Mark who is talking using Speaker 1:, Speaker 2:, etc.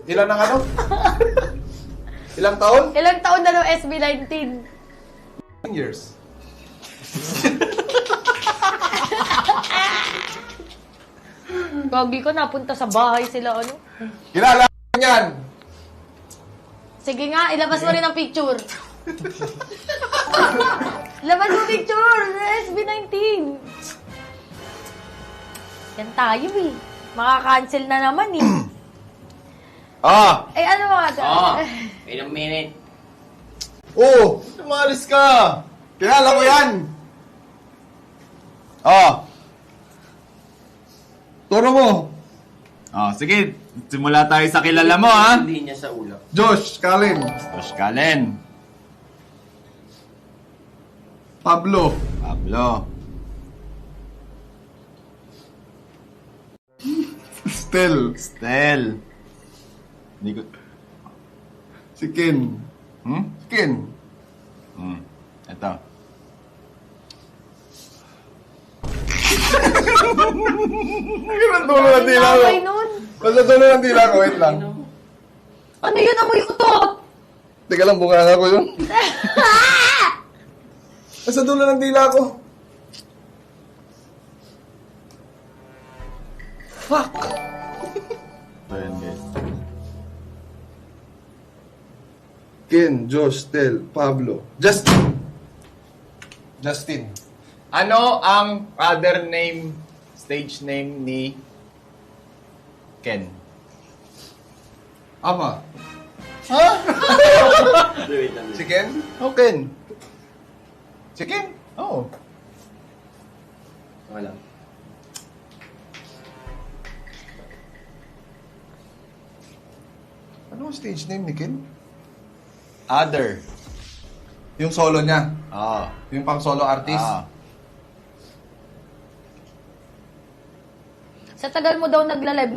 Speaker 1: Ilan ang ano? Ilang taon?
Speaker 2: Ilang taon na daw SB19?
Speaker 1: 10 years.
Speaker 2: Gagi ko, napunta sa bahay sila, ano?
Speaker 1: Kilala ko yan!
Speaker 2: Sige nga, ilabas mo rin ang picture. Labas mo picture! SB19! Yan tayo eh. Makaka-cancel na naman eh.
Speaker 1: Ah!
Speaker 2: Eh ano mga
Speaker 3: Wait a minute.
Speaker 1: Oh! Tumalis ka! Kilala ko yan! Ah! Turo mo!
Speaker 4: Sige. Simula tayo sa kilala mo, ha?
Speaker 3: Hindi niya sa ulo.
Speaker 1: Josh, Kalin,
Speaker 4: Josh Galen.
Speaker 1: Pablo,
Speaker 4: Pablo.
Speaker 1: Stel,
Speaker 4: Stel. Hindi ko...
Speaker 1: si Ken. Ken.
Speaker 4: Ito.
Speaker 1: Ang dulo ng dila ko.
Speaker 2: Ay, nun.
Speaker 1: Basta dulo ng dila ko, wait lang.
Speaker 2: Ano yun? Amoy utot!
Speaker 1: Teka lang, bunganga ko yun. Basta dulo ng dila ko. Fuck!
Speaker 4: Ito yan, guys.
Speaker 1: Ken, Josh, Stel, Pablo, Justin. Justin.
Speaker 4: Ano ang other name, stage name ni Ken?
Speaker 1: Ama.
Speaker 3: Wait lang.
Speaker 1: Si Ken?
Speaker 4: Oh, Ken. Si Ken? Oo.
Speaker 3: Wala.
Speaker 1: Ano ang stage name ni Ken?
Speaker 4: Other.
Speaker 1: Yung solo niya.
Speaker 4: Oo.
Speaker 1: Yung pang solo artist.
Speaker 2: Sa tagal mo daw nagla-live,